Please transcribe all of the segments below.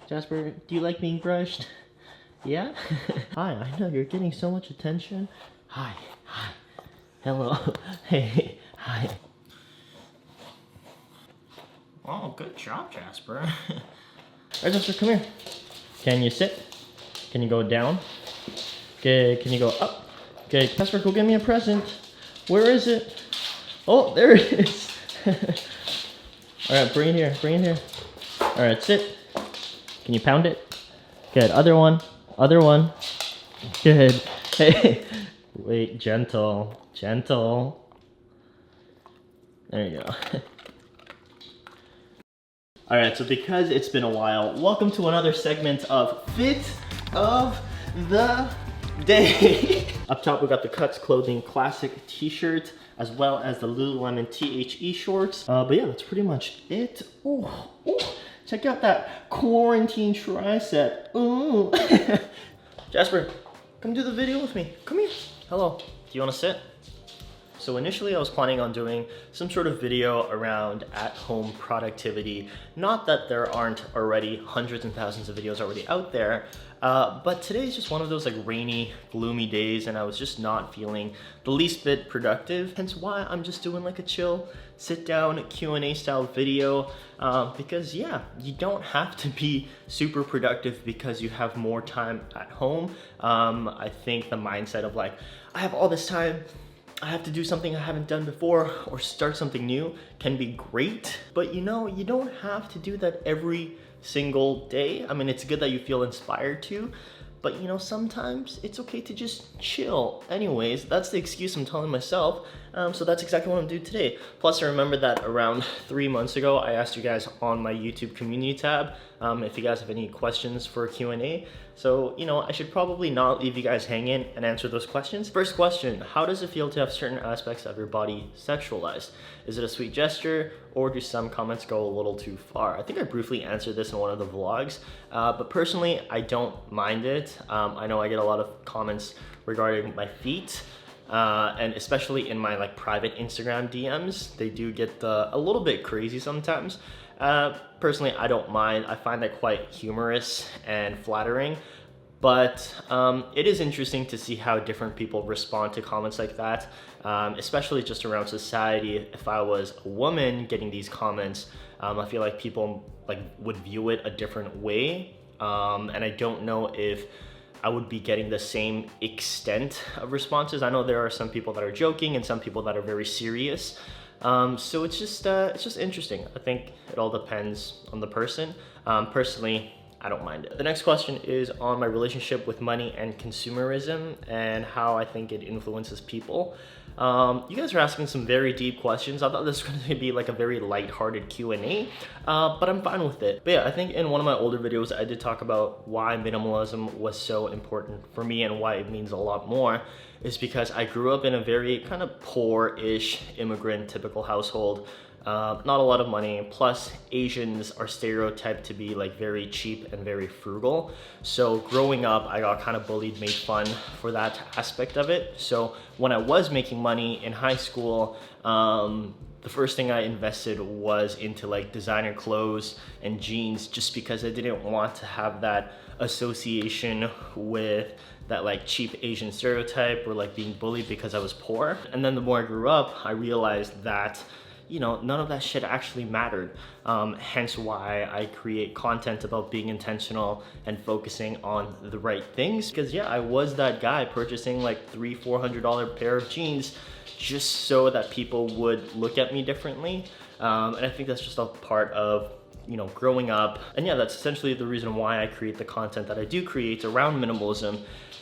Jasper, do you like being brushed? Yeah? Hi, I know you're getting so much attention. Hi, hello, hey, hi. Oh, good job, Jasper. Alright, Jasper, come here. Can you sit? Can you go down? Okay, can you go up? Okay, Jasper, go get me a present. Where is it? Oh, there it is. Alright, bring it here, bring it here. Alright, sit. Can you pound it? Good, other one. Good. Hey, wait, gentle. There you go. Alright, so because it's been a while, welcome to another segment of Fit of the Day. Up top we got the Cuts Clothing Classic t-shirt, as well as the Lululemon THE shorts. But yeah, that's pretty much it. Ooh. Check out that quarantine tricep. Ooh. Jasper, come do the video with me. Come here. Hello. Do you want to sit? So initially I was planning on doing some sort of video around at-home productivity. Not that there aren't already hundreds and thousands of videos already out there, but today's just one of those like rainy, gloomy days, and I was just not feeling the least bit productive. Hence why I'm just doing like a chill sit down Q&A style video, because yeah, you don't have to be super productive because you have more time at home. I think the mindset of like, I have all this time, I have to do something I haven't done before or start something new can be great, but you know, you don't have to do that every single day. I mean, it's good that you feel inspired to, but you know, sometimes it's okay to just chill. Anyways, that's the excuse I'm telling myself. So that's exactly what I'm doing today. Plus, I remember that around 3 months ago, I asked you guys on my YouTube community tab if you guys have any questions for Q&A. So, you know, I should probably not leave you guys hanging and answer those questions. First question, how does it feel to have certain aspects of your body sexualized? Is it a sweet gesture, or do some comments go a little too far? I think I briefly answered this in one of the vlogs, but personally, I don't mind it. I know I get a lot of comments regarding my feet, and especially in my like private Instagram DMs, they do get a little bit crazy sometimes. Personally, I don't mind. I find that quite humorous and flattering, but it is interesting to see how different people respond to comments like that, especially just around society. If I was a woman getting these comments, I feel like people like would view it a different way, and I don't know if I would be getting the same extent of responses. I know there are some people that are joking and some people that are very serious. So it's just interesting. I think it all depends on the person. Personally, I don't mind it. The next question is on my relationship with money and consumerism and how I think it influences people. You guys are asking some very deep questions. I thought this was going to be like a very lighthearted Q&A, but I'm fine with it. But yeah, I think in one of my older videos, I did talk about why minimalism was so important for me and why it means a lot more. Is because I grew up in a very kind of poor-ish immigrant typical household. Not a lot of money, plus Asians are stereotyped to be like very cheap and very frugal. So growing up, I got kind of bullied, made fun for that aspect of it. So when I was making money in high school, the first thing I invested was into like designer clothes and jeans, just because I didn't want to have that association with that like cheap Asian stereotype or like being bullied because I was poor. And then the more I grew up, I realized that, you know, none of that shit actually mattered. Hence why I create content about being intentional and focusing on the right things. Because yeah, I was that guy purchasing like $300-400 pair of jeans just so that people would look at me differently. And I think that's just a part of, you know, growing up. And yeah, that's essentially the reason why I create the content that I do create around minimalism.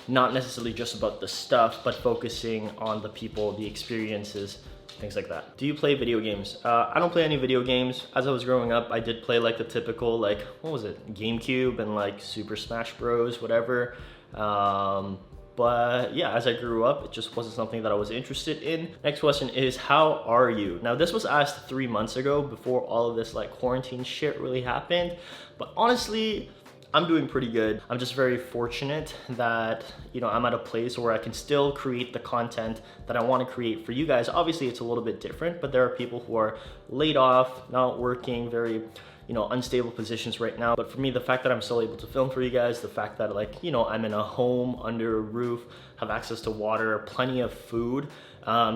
Not necessarily just about the stuff, but focusing on the people, the experiences, things like that. Do you play video games? I don't play any video games. As I was growing up, I did play like the typical, like, what was it? GameCube and like Super Smash Bros, whatever. But yeah, as I grew up, it just wasn't something that I was interested in. Next question is, how are you? Now, this was asked 3 months ago before all of this like quarantine shit really happened. But honestly, I'm doing pretty good. I'm just very fortunate that, you know, I'm at a place where I can still create the content that I want to create for you guys. Obviously, it's a little bit different, but there are people who are laid off, not working, very, you know, unstable positions right now. But for me, the fact that I'm still able to film for you guys, the fact that, like, you know, I'm in a home under a roof, have access to water, plenty of food,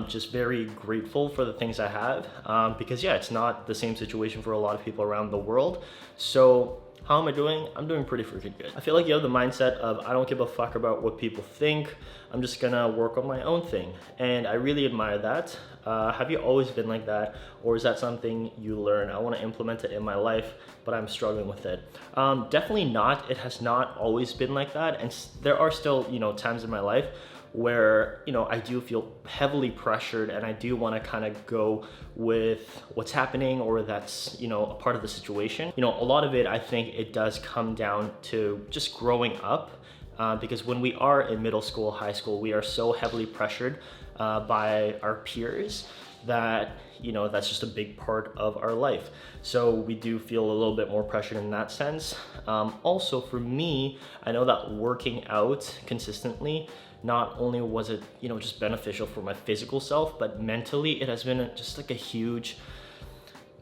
just very grateful for the things I have, because yeah, it's not the same situation for a lot of people around the world. So how am I doing? I'm doing pretty freaking good. I feel like you have the mindset of, I don't give a fuck about what people think. I'm just gonna work on my own thing. And I really admire that. Have you always been like that? Or is that something you learn? I wanna implement it in my life, but I'm struggling with it. Definitely not. It has not always been like that. And there are still, you know, times in my life where, you know, I do feel heavily pressured and I do want to kind of go with what's happening, or that's, you know, a part of the situation. You know, a lot of it, I think it does come down to just growing up, because when we are in middle school, high school, we are so heavily pressured by our peers that, you know, that's just a big part of our life. So we do feel a little bit more pressured in that sense. Also for me, I know that working out consistently, not only was it, you know, just beneficial for my physical self, but mentally it has been just like a huge,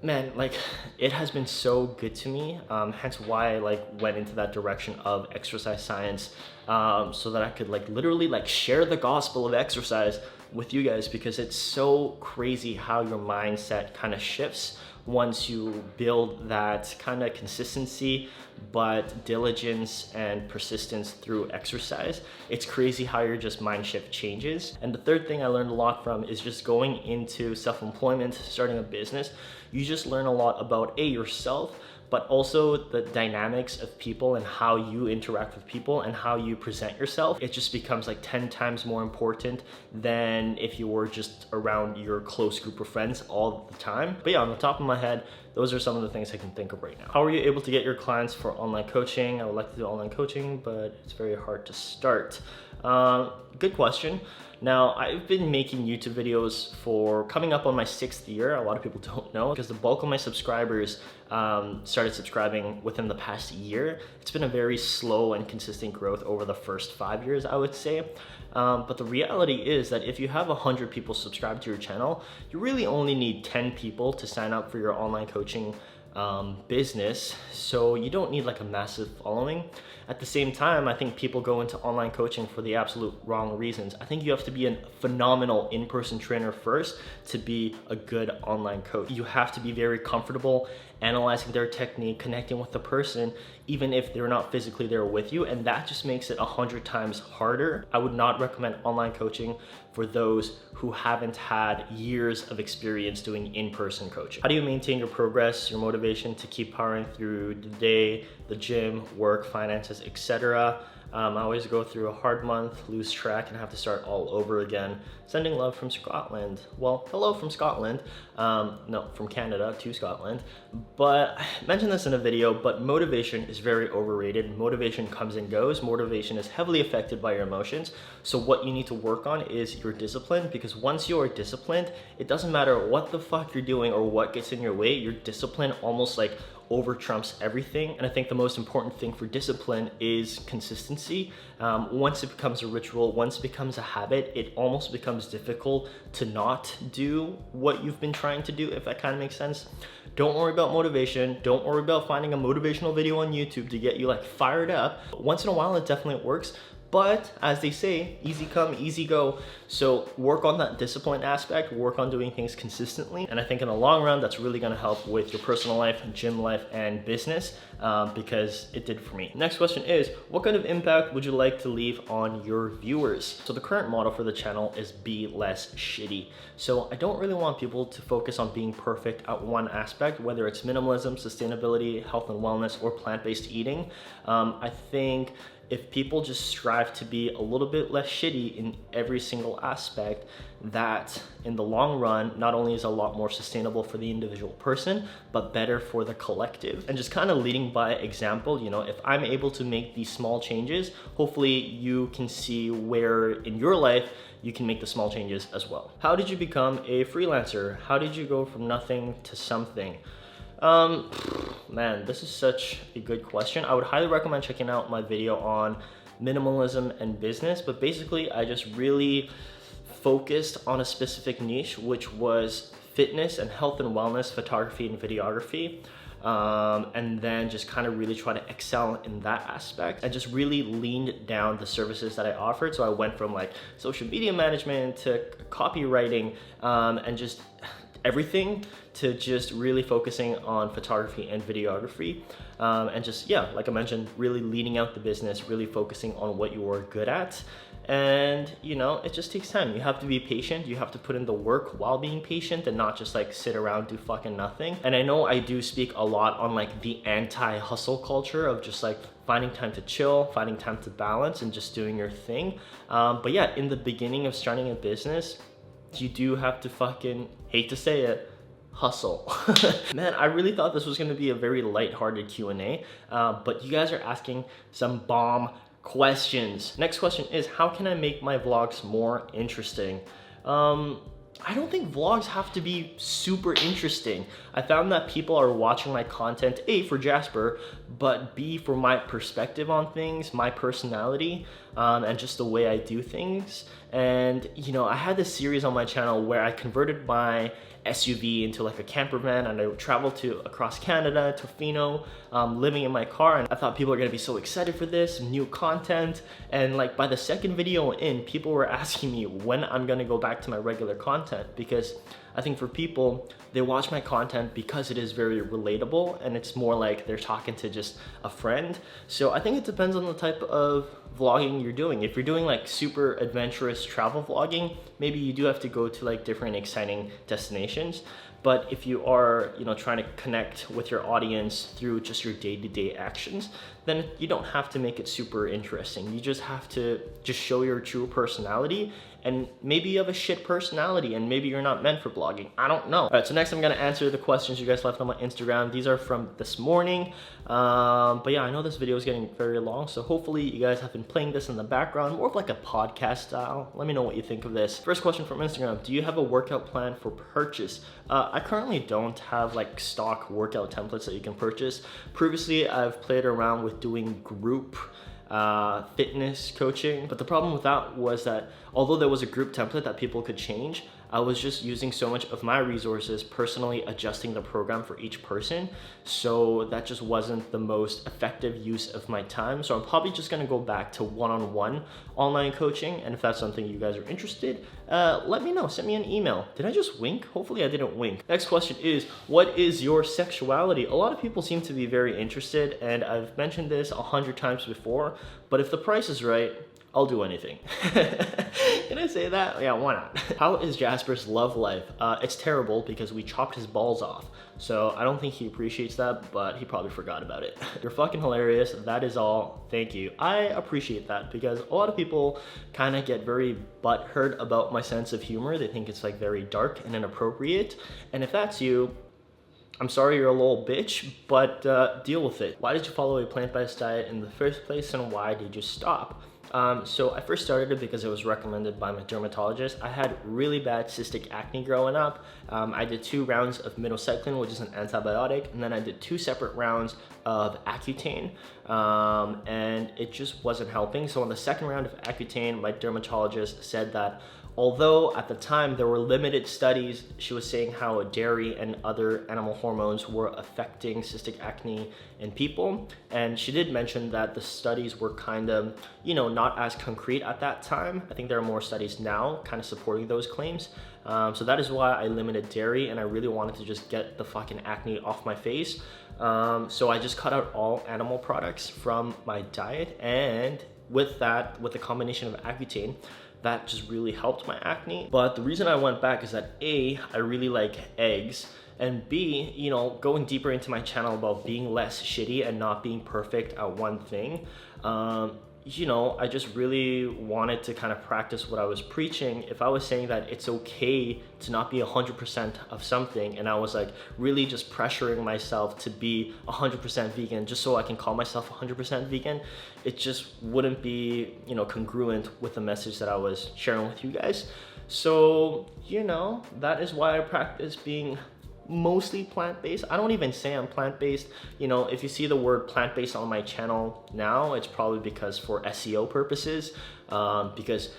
man, like it has been so good to me. Hence why I like went into that direction of exercise science, so that I could like literally like share the gospel of exercise with you guys, because it's so crazy how your mindset kind of shifts once you build that kind of consistency, but diligence and persistence through exercise. It's crazy how your just mind shift changes. And the third thing I learned a lot from is just going into self-employment, starting a business. You just learn a lot about yourself, but also the dynamics of people and how you interact with people and how you present yourself. It just becomes like 10 times more important than if you were just around your close group of friends all the time. But yeah, on the top of my head, those are some of the things I can think of right now. How are you able to get your clients for online coaching? I would like to do online coaching, but it's very hard to start. Good question. Now, I've been making YouTube videos for coming up on my 6th year. A lot of people don't know, because the bulk of my subscribers started subscribing within the past year. It's been a very slow and consistent growth over the first 5 years, I would say. But the reality is that if you have 100 people subscribe to your channel, you really only need 10 people to sign up for your online coaching business. So you don't need like a massive following. At the same time, I think people go into online coaching for the absolute wrong reasons. I think you have to be a phenomenal in-person trainer first to be a good online coach. You have to be very comfortable analyzing their technique, connecting with the person, even if they're not physically there with you, and that just makes it 100 times harder. I would not recommend online coaching for those who haven't had years of experience doing in-person coaching. How do you maintain your progress, your motivation to keep powering through the day, the gym, work, finances, etc.? I always go through a hard month, lose track, and have to start all over again. Sending love from Scotland. Well, hello from Scotland. No, from Canada to Scotland. But I mentioned this in a video, but motivation is very overrated. Motivation comes and goes. Motivation is heavily affected by your emotions. So what you need to work on is your discipline, because once you are disciplined, it doesn't matter what the fuck you're doing or what gets in your way, your discipline almost like over trumps everything. And I think the most important thing for discipline is consistency. Once it becomes a ritual, once it becomes a habit, it almost becomes difficult to not do what you've been trying to do, if that kind of makes sense. Don't worry about motivation. Don't worry about finding a motivational video on YouTube to get you like fired up. Once in a while, it definitely works. But as they say, easy come, easy go. So work on that discipline aspect, work on doing things consistently. And I think in the long run, that's really gonna help with your personal life, gym life, and business, because it did for me. Next question is, what kind of impact would you like to leave on your viewers? So the current motto for the channel is be less shitty. So I don't really want people to focus on being perfect at one aspect, whether it's minimalism, sustainability, health and wellness, or plant-based eating. I think if people just strive to be a little bit less shitty in every single aspect, that in the long run, not only is a lot more sustainable for the individual person, but better for the collective. And just kind of leading by example, you know, if I'm able to make these small changes, hopefully you can see where in your life you can make the small changes as well. How did you become a freelancer? How did you go from nothing to something? Man, this is such a good question. I would highly recommend checking out my video on minimalism and business, but basically I just really focused on a specific niche, which was fitness and health and wellness, photography and videography. And then just kind of really try to excel in that aspect and just really leaned down the services that I offered. So I went from like social media management to copywriting, and just everything, to just really focusing on photography and videography. And just, yeah, like I mentioned, really leaning out the business, really focusing on what you are good at. And you know, it just takes time. You have to be patient. You have to put in the work while being patient and not just like sit around, do fucking nothing. And I know I do speak a lot on like the anti-hustle culture of just like finding time to chill, finding time to balance, and just doing your thing. But yeah, in the beginning of starting a business, you do have to fucking, hate to say it, hustle. Man, I really thought this was gonna be a very lighthearted Q&A, but you guys are asking some bomb questions. Next question is, how can I make my vlogs more interesting? I don't think vlogs have to be super interesting. I found that people are watching my content, A, for Jasper, but B, for my perspective on things, my personality, and just the way I do things. And you know, I had this series on my channel where I converted my SUV into like a camper van, and I would travel to across Canada, Tofino, living in my car, and I thought people are gonna be so excited for this new content. And like by the second video in, people were asking me when I'm gonna go back to my regular content, because I think for people, they watch my content because it is very relatable and it's more like they're talking to just a friend. So I think it depends on the type of vlogging you're doing. If you're doing like super adventurous travel vlogging, maybe you do have to go to like different exciting destinations. But if you are, you know, trying to connect with your audience through just your day-to-day actions, then you don't have to make it super interesting. You just have to just show your true personality. And maybe you have a shit personality and maybe you're not meant for blogging. I don't know. All right, so next I'm gonna answer the questions you guys left on my Instagram. These are from this morning. But yeah, I know this video is getting very long, so hopefully you guys have been playing this in the background, more of like a podcast style. Let me know what you think of this. First question from Instagram, do you have a workout plan for purchase? I currently don't have like stock workout templates that you can purchase. Previously, I've played around with doing group fitness coaching, but the problem with that was that although there was a group template that people could change, I was just using so much of my resources personally adjusting the program for each person, so that just wasn't the most effective use of my time. So I'm probably just gonna go back to one-on-one online coaching, and if that's something you guys are interested, let me know, send me an email. Did I just wink? Hopefully I didn't wink. Next question is, what is your sexuality? A lot of people seem to be very interested, and I've mentioned this 100 times before, but if the price is right, I'll do anything. Can I say that? Yeah, why not? How is Jasper's love life? It's terrible because we chopped his balls off. So I don't think he appreciates that, but he probably forgot about it. You're fucking hilarious. That is all. Thank you. I appreciate that because a lot of people kind of get very butthurt about my sense of humor. They think it's like very dark and inappropriate. And if that's you, I'm sorry you're a little bitch, but deal with it. Why did you follow a plant-based diet in the first place, and why did you stop? So I first started it because it was recommended by my dermatologist. I had really bad cystic acne growing up. I did 2 rounds of minocycline, which is an antibiotic, and then I did 2 separate rounds of Accutane, and it just wasn't helping. So on the second round of Accutane, my dermatologist said that although at the time there were limited studies, she was saying how dairy and other animal hormones were affecting cystic acne in people. And she did mention that the studies were kind of, you know, not as concrete at that time. I think there are more studies now kind of supporting those claims. So that is why I limited dairy, and I really wanted to just get the fucking acne off my face. So I just cut out all animal products from my diet, and with that, with the combination of Accutane, that just really helped my acne. But the reason I went back is that A, I really like eggs, and B, you know, going deeper into my channel about being less shitty and not being perfect at one thing, you know, I just really wanted to kind of practice what I was preaching. If I was saying that it's okay to not be 100% of something, and I was like really just pressuring myself to be 100% vegan just so I can call myself 100% vegan, it just wouldn't be, you know, congruent with the message that I was sharing with you guys. So, you know, that is why I practice being mostly plant-based. I don't even say I'm plant-based. You know, if you see the word plant-based on my channel now, it's probably because for SEO purposes, because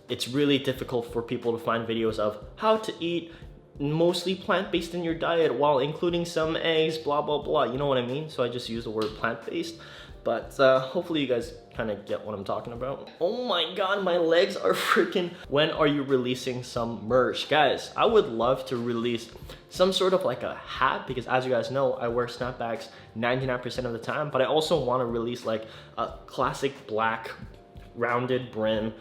it's really difficult for people to find videos of how to eat mostly plant-based in your diet while including some eggs, blah, blah, blah. You know what I mean? So I just use the word plant-based. But hopefully you guys kind of get what I'm talking about. Oh my God, my legs are freaking... When are you releasing some merch? Guys, I would love to release some sort of like a hat, because as you guys know, I wear snapbacks 99% of the time, but I also want to release like a classic black rounded brim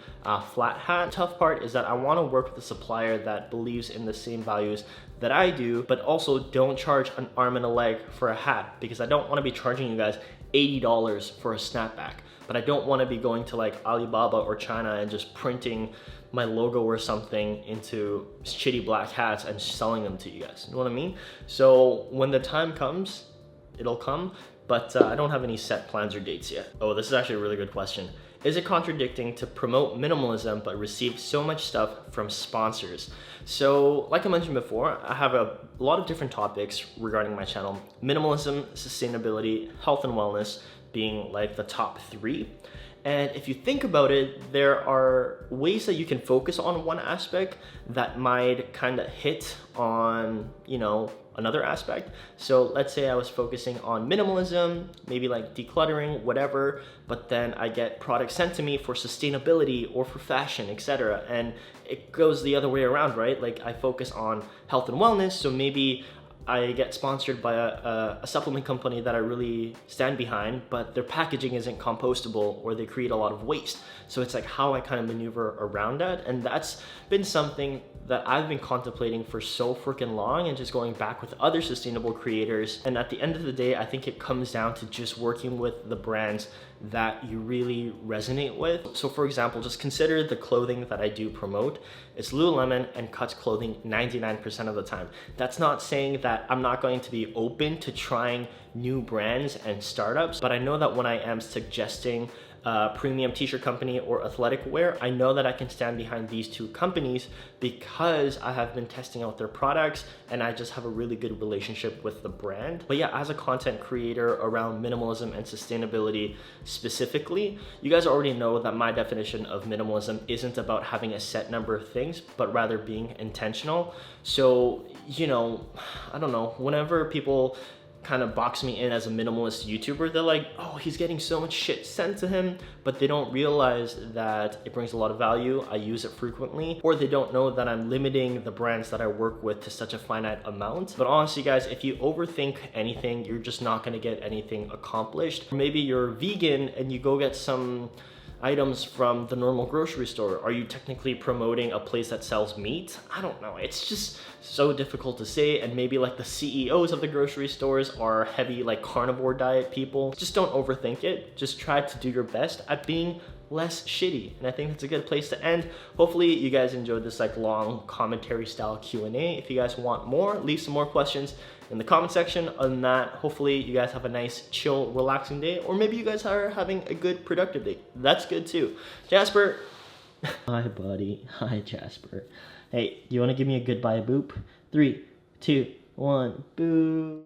flat hat. Tough part is that I want to work with a supplier that believes in the same values that I do, but also don't charge an arm and a leg for a hat, because I don't want to be charging you guys $80 for a snapback, but I don't want to be going to like Alibaba or China and just printing my logo or something into shitty black hats and selling them to you guys. You know what I mean? So when the time comes, it'll come, but I don't have any set plans or dates yet. Oh, this is actually a really good question. Is it contradicting to promote minimalism but receive so much stuff from sponsors? So like I mentioned before, I have a lot of different topics regarding my channel. Minimalism, sustainability, health and wellness being like the top 3. And if you think about it, there are ways that you can focus on one aspect that might kind of hit on, you know, another aspect. So let's say I was focusing on minimalism, maybe like decluttering, whatever, but then I get products sent to me for sustainability or for fashion, etc. And it goes the other way around, right? Like I focus on health and wellness, so maybe I get sponsored by a supplement company that I really stand behind, but their packaging isn't compostable or they create a lot of waste. So it's like how I kind of maneuver around that. And that's been something that I've been contemplating for so freaking long, and just going back with other sustainable creators. And at the end of the day, I think it comes down to just working with the brands that you really resonate with. So for example, just consider the clothing that I do promote. It's Lululemon and Cuts clothing 99% of the time. That's not saying that I'm not going to be open to trying new brands and startups, but I know that when I am suggesting a premium t-shirt company or athletic wear, I know that I can stand behind these two companies because I have been testing out their products and I just have a really good relationship with the brand. But yeah, as a content creator around minimalism and sustainability specifically, you guys already know that my definition of minimalism isn't about having a set number of things, but rather being intentional. So, you know, I don't know, whenever people kind of box me in as a minimalist YouTuber, they're like, oh, he's getting so much shit sent to him, but they don't realize that it brings a lot of value. I use it frequently, or they don't know that I'm limiting the brands that I work with to such a finite amount. But honestly, guys, if you overthink anything, you're just not going to get anything accomplished. Or maybe you're vegan and you go get some items from the normal grocery store. Are you technically promoting a place that sells meat? I don't know. It's just so difficult to say. And maybe like the CEOs of the grocery stores are heavy like carnivore diet people. Just don't overthink it. Just try to do your best at being less shitty. And I think that's a good place to end. Hopefully you guys enjoyed this like long commentary style Q&A. If you guys want more, leave some more questions in the comment section. Other than that, hopefully you guys have a nice, chill, relaxing day, or maybe you guys are having a good, productive day. That's good too. Jasper. Hi, buddy. Hi, Jasper. Hey, do you want to give me a goodbye boop? 3, 2, 1, boo.